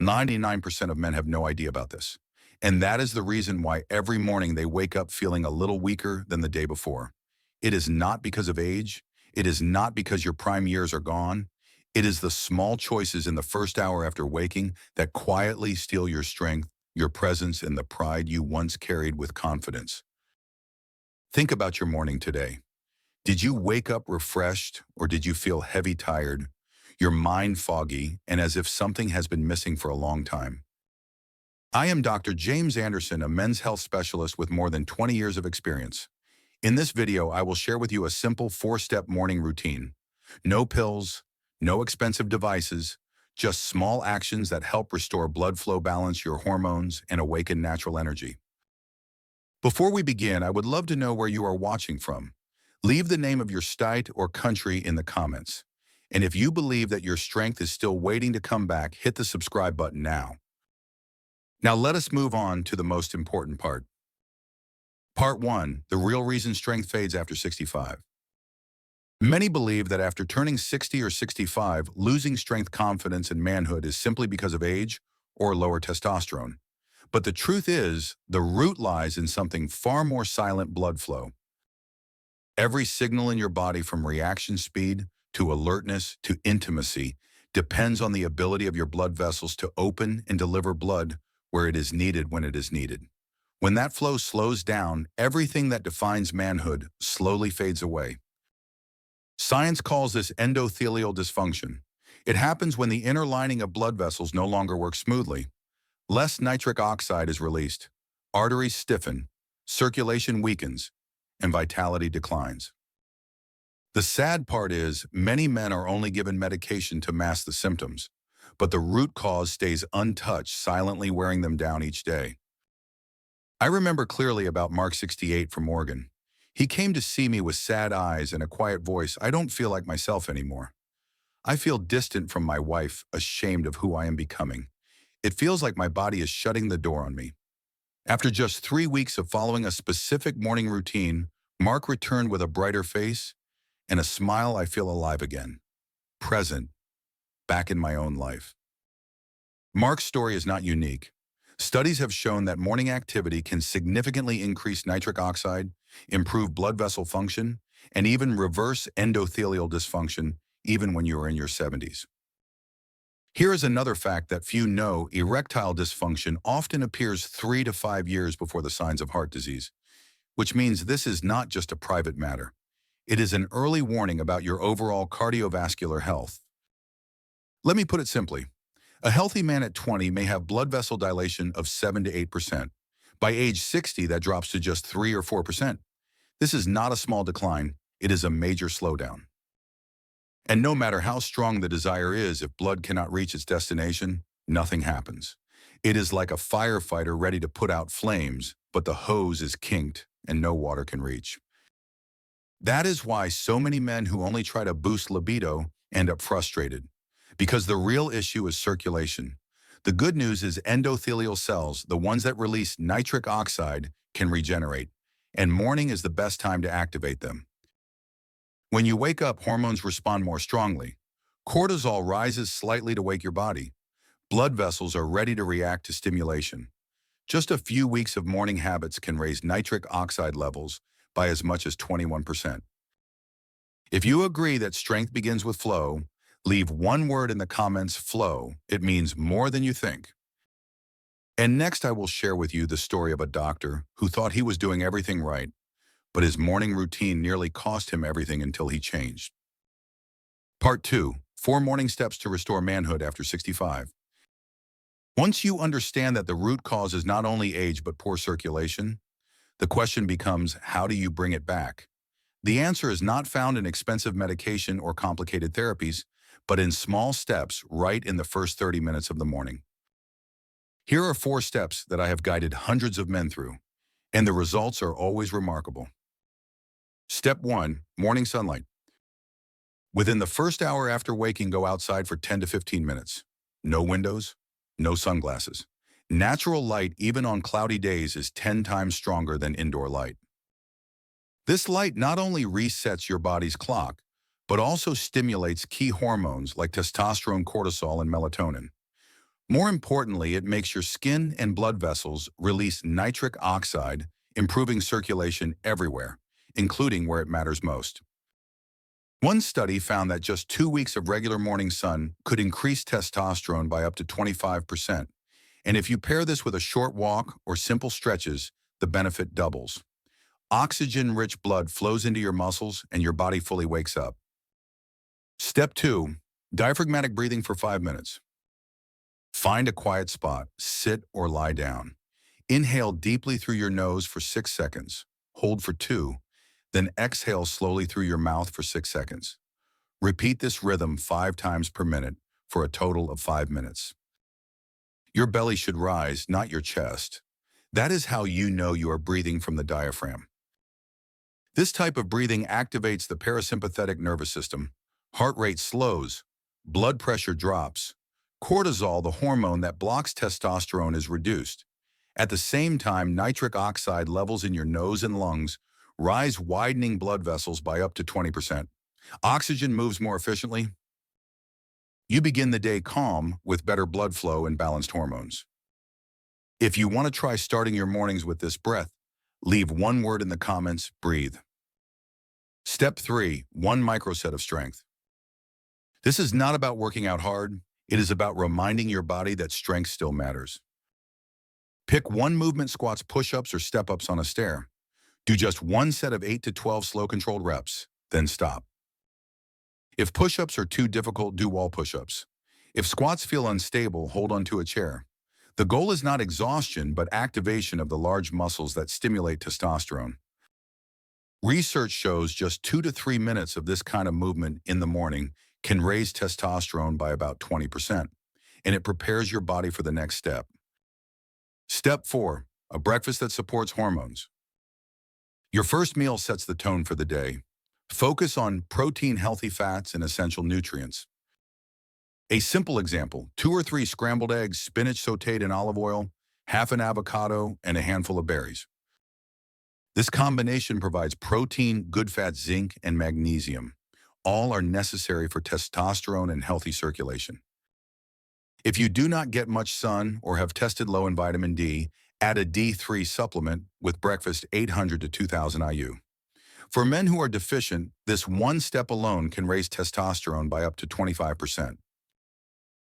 99% of men have no idea about this. And that is the reason why every morning they wake up feeling a little weaker than the day before. It is not because of age. It is not because your prime years are gone. It is the small choices in the first hour after waking that quietly steal your strength, your presence, and the pride you once carried with confidence. Think about your morning today. Did you wake up refreshed or did you feel heavy tired, your mind foggy, and as if something has been missing for a long time? I am Dr. James Anderson, a men's health specialist with more than 20 years of experience. In this video, I will share with you a simple 4-step morning routine. No pills, no expensive devices, just small actions that help restore blood flow, balance your hormones, and awaken natural energy. Before we begin, I would love to know where you are watching from. Leave the name of your state or country in the comments. And if you believe that your strength is still waiting to come back, hit the subscribe button now. Now let us move on to the most important part. Part 1, the real reason strength fades after 65. Many believe that after turning 60 or 65, losing strength, confidence, and manhood is simply because of age or lower testosterone. But the truth is, the root lies in something far more silent: blood flow. Every signal in your body, from reaction speed to alertness to intimacy, depends on the ability of your blood vessels to open and deliver blood where it is needed when it is needed. When that flow slows down, everything that defines manhood slowly fades away. Science calls this endothelial dysfunction. It happens when the inner lining of blood vessels no longer works smoothly. Less nitric oxide is released, arteries stiffen, circulation weakens, and vitality declines. The sad part is, many men are only given medication to mask the symptoms, but the root cause stays untouched, silently wearing them down each day. I remember clearly about Mark, 68, from Oregon. He came to see me with sad eyes and a quiet voice. "I don't feel like myself anymore. I feel distant from my wife, ashamed of who I am becoming. It feels like my body is shutting the door on me." After just 3 weeks of following a specific morning routine, Mark returned with a brighter face and a smile. "I feel alive again, present, back in my own life." Mark's story is not unique. Studies have shown that morning activity can significantly increase nitric oxide, improve blood vessel function, and even reverse endothelial dysfunction, even when you are in your 70s. Here is another fact that few know: erectile dysfunction often appears 3 to 5 years before the signs of heart disease, which means this is not just a private matter. It is an early warning about your overall cardiovascular health. Let me put it simply. A healthy man at 20 may have blood vessel dilation of 7 to 8%. By age 60, that drops to just 3 or 4%. This is not a small decline. It is a major slowdown. And no matter how strong the desire is, if blood cannot reach its destination, nothing happens. It is like a firefighter ready to put out flames, but the hose is kinked and no water can reach. That is why so many men who only try to boost libido end up frustrated, because the real issue is circulation. The good news is endothelial cells, the ones that release nitric oxide, can regenerate, and morning is the best time to activate them. When you wake up, hormones respond more strongly. Cortisol rises slightly to wake your body. Blood vessels are ready to react to stimulation. Just a few weeks of morning habits can raise nitric oxide levels by as much as 21%. If you agree that strength begins with flow, leave one word in the comments: flow. It means more than you think. And next, I will share with you the story of a doctor who thought he was doing everything right, but his morning routine nearly cost him everything until he changed. Part 2, 4 morning steps to restore manhood after 65. Once you understand that the root cause is not only age but poor circulation, the question becomes, how do you bring it back? The answer is not found in expensive medication or complicated therapies, but in small steps right in the first 30 minutes of the morning. Here are 4 steps that I have guided hundreds of men through, and the results are always remarkable. Step 1, morning sunlight. Within the first hour after waking, go outside for 10 to 15 minutes. No windows, no sunglasses. Natural light, even on cloudy days, is 10 times stronger than indoor light. This light not only resets your body's clock, but also stimulates key hormones like testosterone, cortisol, and melatonin. More importantly, it makes your skin and blood vessels release nitric oxide, improving circulation everywhere, including where it matters most. One study found that just 2 weeks of regular morning sun could increase testosterone by up to 25%. And if you pair this with a short walk or simple stretches, the benefit doubles. Oxygen-rich blood flows into your muscles and your body fully wakes up. Step 2. Diaphragmatic breathing for 5 minutes. Find a quiet spot, sit or lie down. Inhale deeply through your nose for 6 seconds. Hold for 2. Then exhale slowly through your mouth for 6 seconds. Repeat this rhythm 5 times per minute for a total of 5 minutes. Your belly should rise, not your chest. That is how you know you are breathing from the diaphragm. This type of breathing activates the parasympathetic nervous system. Heart rate slows, blood pressure drops. Cortisol, the hormone that blocks testosterone, is reduced. At the same time, nitric oxide levels in your nose and lungs rise, widening blood vessels by up to 20%. Oxygen moves more efficiently. You begin the day calm with better blood flow and balanced hormones. If you want to try starting your mornings with this breath, leave one word in the comments: breathe. Step 3. 1 microset of strength. This is not about working out hard. It is about reminding your body that strength still matters. Pick 1 movement: squats, push-ups, or step-ups on a stair. Do just 1 set of 8 to 12 slow controlled reps, then stop. If push-ups are too difficult, do wall push-ups. If squats feel unstable, hold onto a chair. The goal is not exhaustion, but activation of the large muscles that stimulate testosterone. Research shows just 2 to 3 minutes of this kind of movement in the morning can raise testosterone by about 20%, and it prepares your body for the next step. Step 4. A breakfast that supports hormones. Your first meal sets the tone for the day. Focus on protein, healthy fats, and essential nutrients. A simple example: 2 or 3 scrambled eggs, spinach sautéed in olive oil, half an avocado, and a handful of berries. This combination provides protein, good fats, zinc, and magnesium. All are necessary for testosterone and healthy circulation. If you do not get much sun or have tested low in vitamin D, add a D3 supplement with breakfast: 800 to 2000 IU. For men who are deficient, this one step alone can raise testosterone by up to 25%.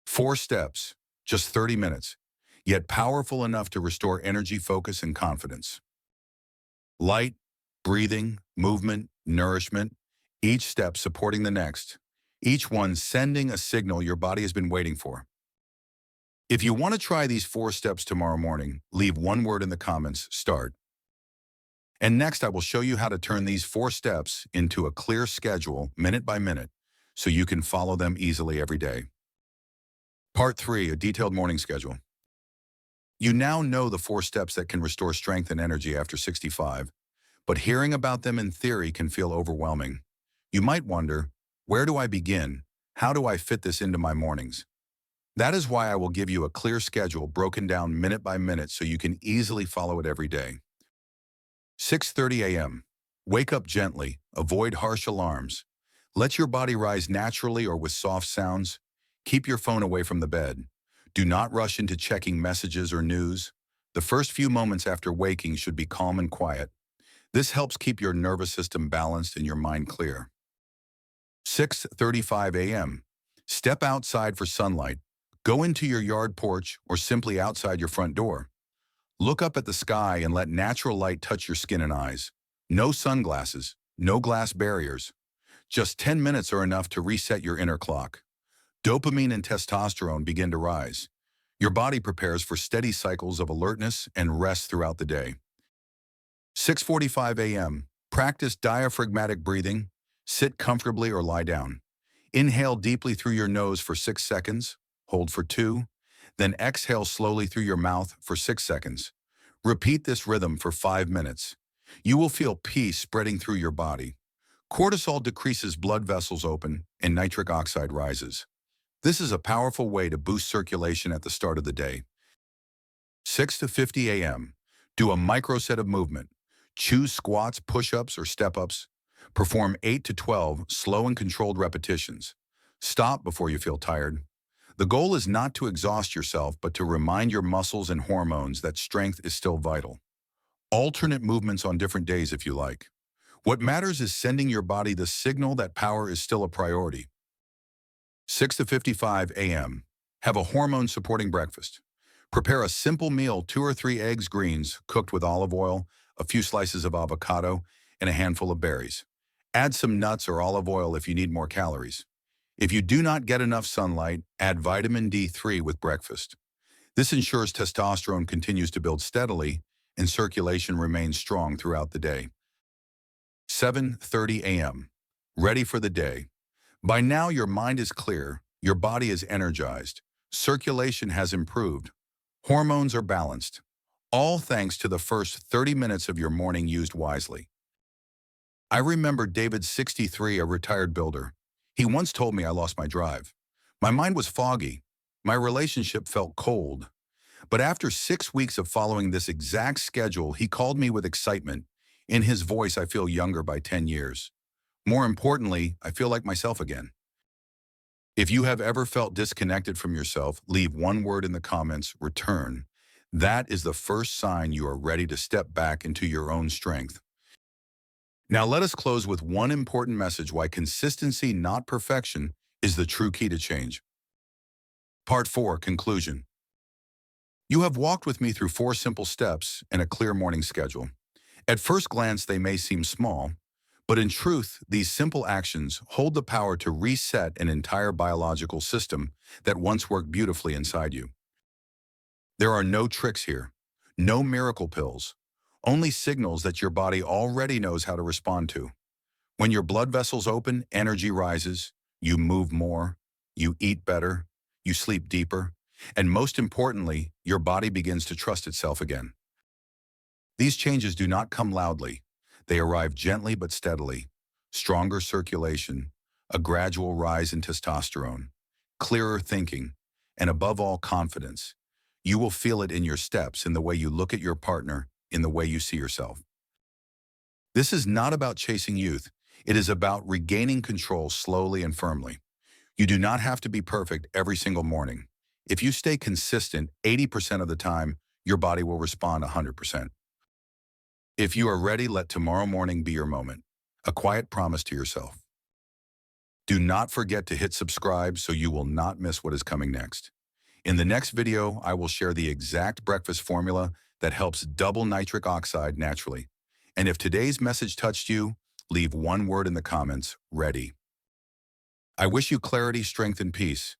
4 steps, just 30 minutes, yet powerful enough to restore energy, focus, and confidence. Light, breathing, movement, nourishment, each step supporting the next, each one sending a signal your body has been waiting for. If you want to try these 4 steps tomorrow morning, leave one word in the comments: start. And next, I will show you how to turn these 4 steps into a clear schedule, minute by minute, so you can follow them easily every day. Part 3, a detailed morning schedule. You now know the 4 steps that can restore strength and energy after 65, but hearing about them in theory can feel overwhelming. You might wonder, where do I begin? How do I fit this into my mornings? That is why I will give you a clear schedule broken down minute by minute so you can easily follow it every day. 6:30 a.m. Wake up gently. Avoid harsh alarms. Let your body rise naturally or with soft sounds. Keep your phone away from the bed. Do not rush into checking messages or news. The first few moments after waking should be calm and quiet. This helps keep your nervous system balanced and your mind clear. 6:35 a.m. Step outside for sunlight. Go into your yard porch or simply outside your front door. Look up at the sky and let natural light touch your skin and eyes. No sunglasses, no glass barriers. Just 10 minutes are enough to reset your inner clock. Dopamine and testosterone begin to rise. Your body prepares for steady cycles of alertness and rest throughout the day. 6:45 a.m. Practice diaphragmatic breathing. Sit comfortably or lie down. Inhale deeply through your nose for 6 seconds. Hold for 2. Then exhale slowly through your mouth for 6 seconds. Repeat this rhythm for 5 minutes. You will feel peace spreading through your body. Cortisol decreases, blood vessels open, and nitric oxide rises. This is a powerful way to boost circulation at the start of the day. 6:50 a.m. Do a microset of movement. Choose squats, push-ups, or step-ups. Perform 8 to 12 slow and controlled repetitions. Stop before you feel tired. The goal is not to exhaust yourself, but to remind your muscles and hormones that strength is still vital. Alternate movements on different days if you like. What matters is sending your body the signal that power is still a priority. 6 to 55 a.m. Have a hormone-supporting breakfast. Prepare a simple meal, 2 or 3 eggs, greens, cooked with olive oil, a few slices of avocado, and a handful of berries. Add some nuts or olive oil if you need more calories. If you do not get enough sunlight, add vitamin D3 with breakfast. This ensures testosterone continues to build steadily and circulation remains strong throughout the day. 7:30 a.m. Ready for the day. By now, your mind is clear, your body is energized, circulation has improved, hormones are balanced, all thanks to the first 30 minutes of your morning used wisely. I remember David, 63, a retired builder. He once told me I lost my drive. My mind was foggy. My relationship felt cold. But after 6 weeks of following this exact schedule, he called me with excitement. In his voice, I feel younger by 10 years. More importantly, I feel like myself again. If you have ever felt disconnected from yourself, leave one word in the comments, return. That is the first sign you are ready to step back into your own strength. Now let us close with one important message: why consistency, not perfection, is the true key to change. Part 4, Conclusion. You have walked with me through 4 simple steps and a clear morning schedule. At first glance, they may seem small, but in truth, these simple actions hold the power to reset an entire biological system that once worked beautifully inside you. There are no tricks here, no miracle pills, only signals that your body already knows how to respond to. When your blood vessels open, energy rises, you move more, you eat better, you sleep deeper, and most importantly, your body begins to trust itself again. These changes do not come loudly. They arrive gently but steadily. Stronger circulation, a gradual rise in testosterone, clearer thinking, and above all, confidence. You will feel it in your steps, in the way you look at your partner, in the way you see yourself. This is not about chasing youth. It is about regaining control slowly and firmly. You do not have to be perfect every single morning. If you stay consistent 80% of the time, your body will respond 100%. If you are ready, let tomorrow morning be your moment. A quiet promise to yourself. Do not forget to hit subscribe so you will not miss what is coming next. In the next video, I will share the exact breakfast formula that helps double nitric oxide naturally. And if today's message touched you, leave one word in the comments: ready. I wish you clarity, strength, and peace.